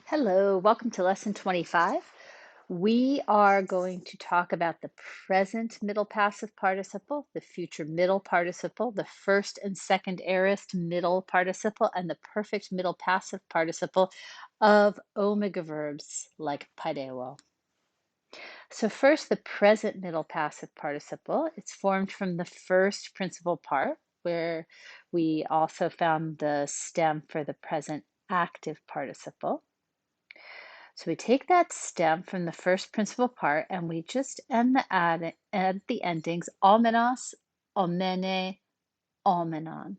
Hello, welcome to lesson 25. We are going to talk about the present middle passive participle, the future middle participle, the first and second aorist middle participle, and the perfect middle passive participle of omega verbs like paideo. So first, the present middle passive participle. It's formed from the first principal part, where we also found the stem for the present active participle. So we take that stem from the first principal part and we just add the endings almenos, almene, almenon.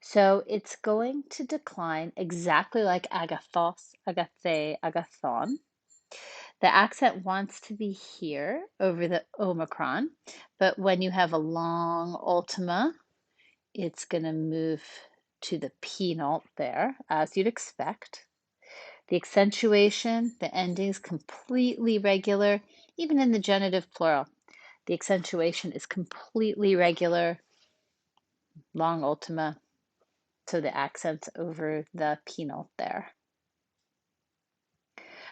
So it's going to decline exactly like agathos, agathe, agathon. The accent wants to be here over the omicron, but when you have a long ultima, it's going to move to the penult there, as you'd expect. The accentuation, the endings completely regular, even in the genitive plural. The accentuation is completely regular, long ultima, so the accent's over the penult there.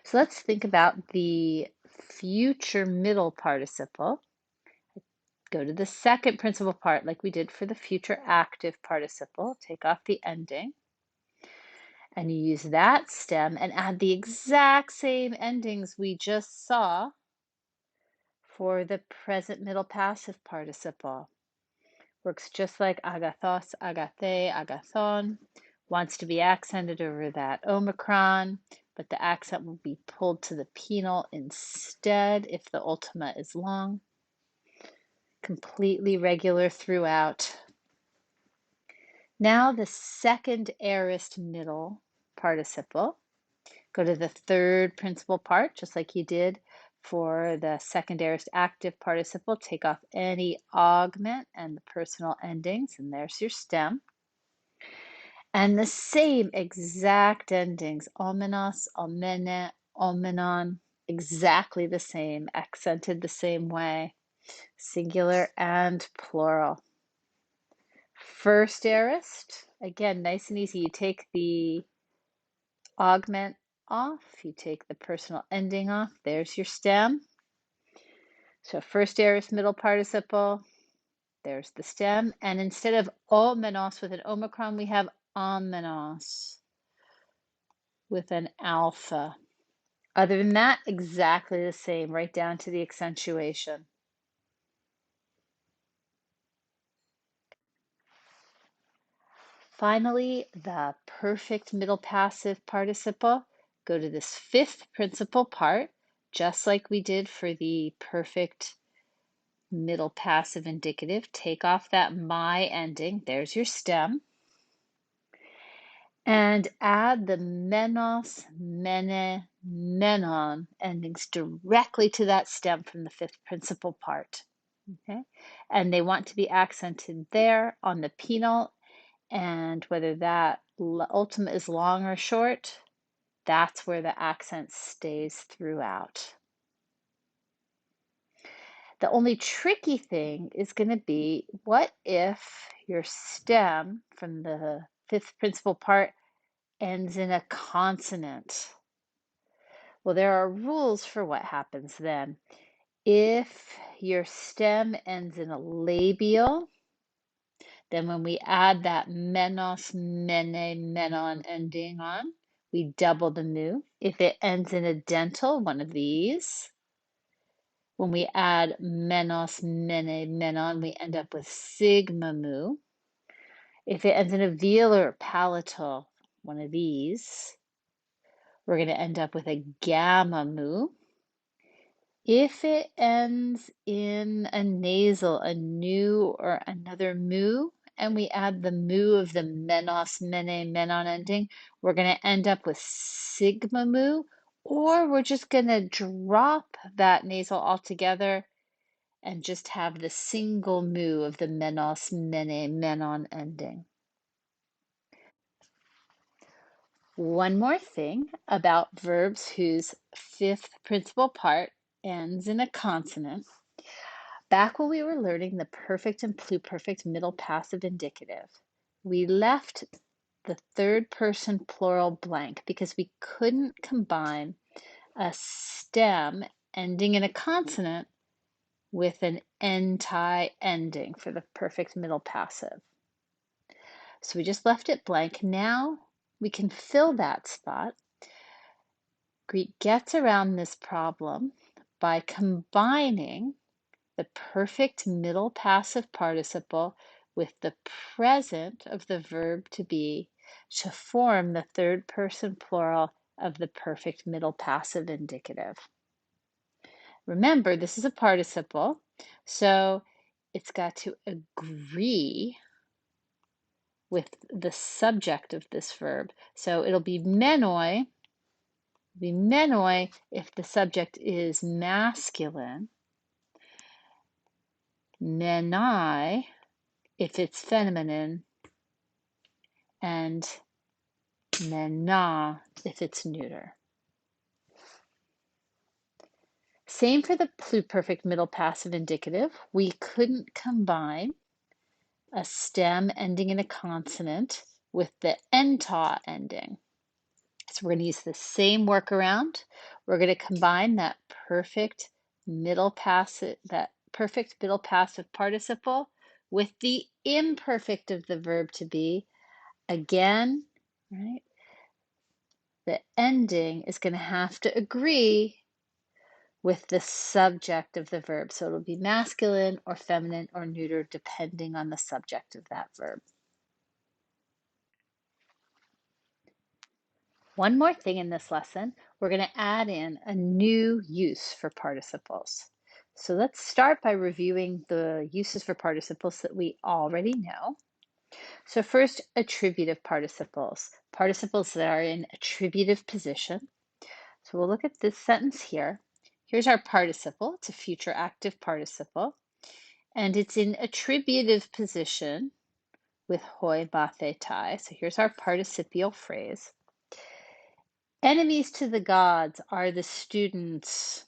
So let's think about the future middle participle. Go to the second principal part like we did for the future active participle. Take off the ending. And you use that stem and add the exact same endings we just saw for the present middle passive participle. Works just like agathos, agathe, agathon. Wants to be accented over that omicron, but the accent will be pulled to the penal instead if the ultima is long. Completely regular throughout. Now the second aorist middle participle. Go to the third principal part, just like you did for the second aorist active participle. Take off any augment and the personal endings, and there's your stem. And the same exact endings, almenos, almene, almenon, exactly the same, accented the same way, singular and plural. First aorist, again, nice and easy. You take the augment off, you take the personal ending off, there's your stem. So first aorist middle participle, there's the stem. And instead of omenos with an omicron, we have omenos with an alpha. Other than that, exactly the same, right down to the accentuation. Finally, the perfect middle passive participle. Go to this fifth principal part, just like we did for the perfect middle passive indicative. Take off that my ending. There's your stem. And add the menos, mene, menon endings directly to that stem from the fifth principal part. Okay, and they want to be accented there on the penal, and whether that ultima is long or short, that's where the accent stays throughout. The only tricky thing is going to be, what if your stem from the fifth principal part ends in a consonant? Well, there are rules for what happens then. If your stem ends in a labial, then when we add that menos, mene, menon ending on, we double the mu. If it ends in a dental, one of these, when we add menos, mene, menon, we end up with sigma mu. If it ends in a velar or palatal, one of these, we're going to end up with a gamma mu. If it ends in a nasal, a nu or another mu, and we add the mu of the menos, mene, menon ending, we're going to end up with sigma mu, or we're just going to drop that nasal altogether and just have the single mu of the menos, mene, menon ending. One more thing about verbs whose fifth principal part ends in a consonant. Back when we were learning the perfect and pluperfect middle passive indicative, we left the third person plural blank because we couldn't combine a stem ending in a consonant with an NTI ending for the perfect middle passive. So we just left it blank. Now we can fill that spot. Greek gets around this problem by combining the perfect middle passive participle with the present of the verb to be to form the third person plural of the perfect middle passive indicative. Remember, this is a participle, so it's got to agree with the subject of this verb. So it'll be menoi if the subject is masculine, menai if it's feminine, and mena if it's neuter. Same for the pluperfect middle passive indicative. We couldn't combine a stem ending in a consonant with the enta ending. So we're going to use the same workaround. We're going to combine that perfect middle passive participle with the imperfect of the verb to be. Again, right? The ending is going to have to agree with the subject of the verb. So it'll be masculine or feminine or neuter depending on the subject of that verb. One more thing in this lesson, we're going to add in a new use for participles. So let's start by reviewing the uses for participles that we already know. So first, attributive participles. Participles that are in attributive position. So we'll look at this sentence here. Here's our participle. It's a future active participle. And it's in attributive position with hoi, bathe, tai. So here's our participial phrase. Enemies to the gods are the students,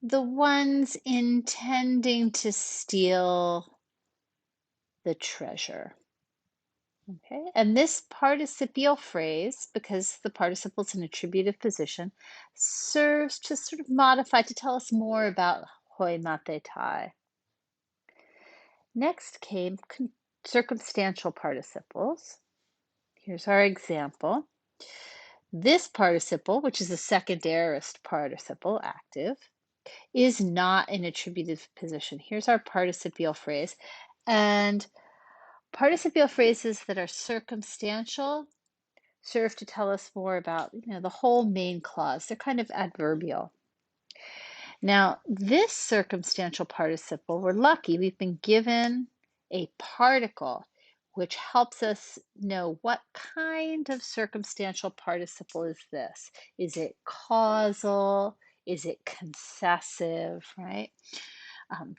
the ones intending to steal the treasure. Okay, and this participial phrase, because the participle's in attributive position, serves to sort of modify, to tell us more about hoi, mate, tai. Next came circumstantial participles. Here's our example. This participle, which is a second aorist participle, active, is not in attributive position. Here's our participial phrase. And participial phrases that are circumstantial serve to tell us more about, the whole main clause. They're kind of adverbial. Now, this circumstantial participle, we're lucky, we've been given a particle which helps us know what kind of circumstantial participle is this. Is it causal? Is it concessive, right?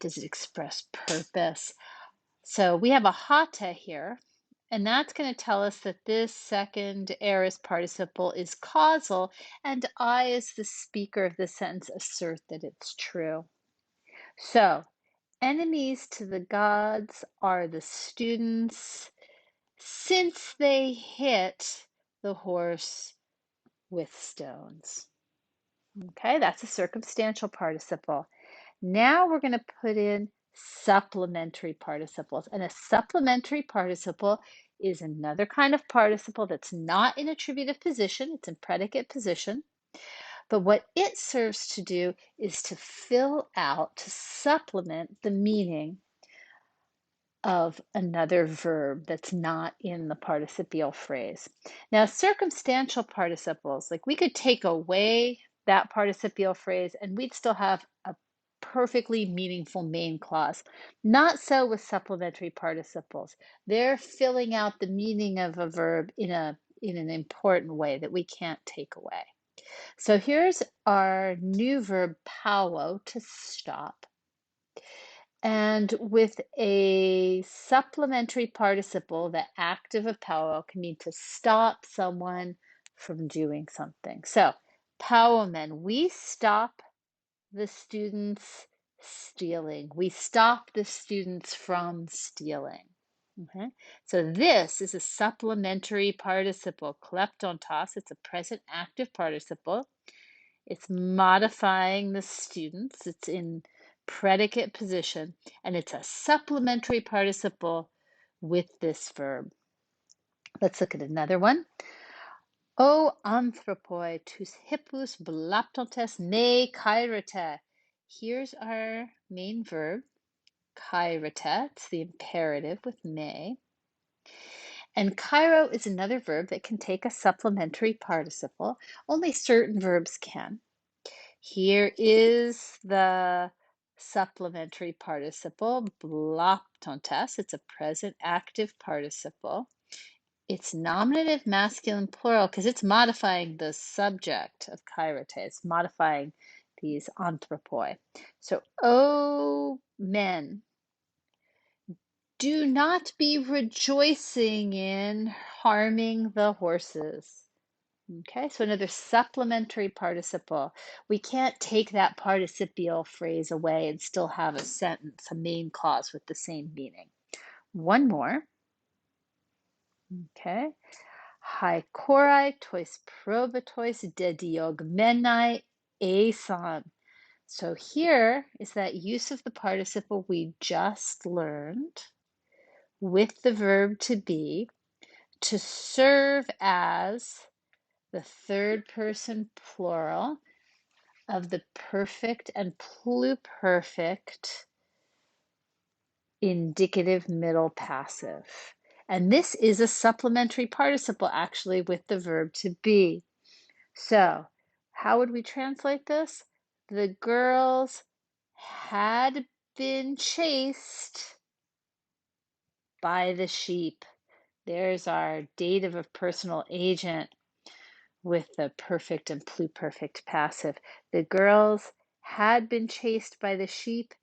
Does it express purpose? So we have a hata here, and that's going to tell us that this second aorist participle is causal, and I, as the speaker of the sentence, assert that it's true. So, enemies to the gods are the students since they hit the horse with stones. Okay, that's a circumstantial participle. Now we're going to put in supplementary participles. And a supplementary participle is another kind of participle that's not in attributive position, it's in predicate position. But what it serves to do is to fill out, to supplement the meaning of another verb that's not in the participial phrase. Now, circumstantial participles, like we could take away that participial phrase and we'd still have a perfectly meaningful main clause. Not so with supplementary participles. They're filling out the meaning of a verb in an important way that we can't take away. So here's our new verb pauo, to stop. And with a supplementary participle, the active of pauo can mean to stop someone from doing something. So pauomen, we stop the students stealing. We stop the students from stealing. Okay, so this is a supplementary participle, kleptontos. It's a present active participle. It's modifying the students. It's in predicate position, and it's a supplementary participle with this verb. Let's look at another one. O anthropoi tus hippus blaptontes me kairete. Here's our main verb, kairete. It's the imperative with me. And kairo is another verb that can take a supplementary participle. Only certain verbs can. Here is the supplementary participle, blaptontes. It's a present active participle. It's nominative masculine plural because it's modifying the subject of kairete. It's modifying these anthropoi. So, O men, do not be rejoicing in harming the horses. Okay, so another supplementary participle. We can't take that participial phrase away and still have a sentence, a main clause with the same meaning. One more. Okay. Hai korai tois probatois de diogmenai esan. So here is that use of the participle we just learned with the verb to be to serve as the third person plural of the perfect and pluperfect indicative middle passive. And this is a supplementary participle actually with the verb to be. So, how would we translate this? The girls had been chased by the sheep. There's our dative of personal agent with the perfect and pluperfect passive. The girls had been chased by the sheep.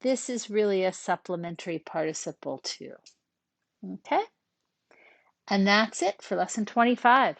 This is really a supplementary participle too. Okay? And that's it for lesson 25.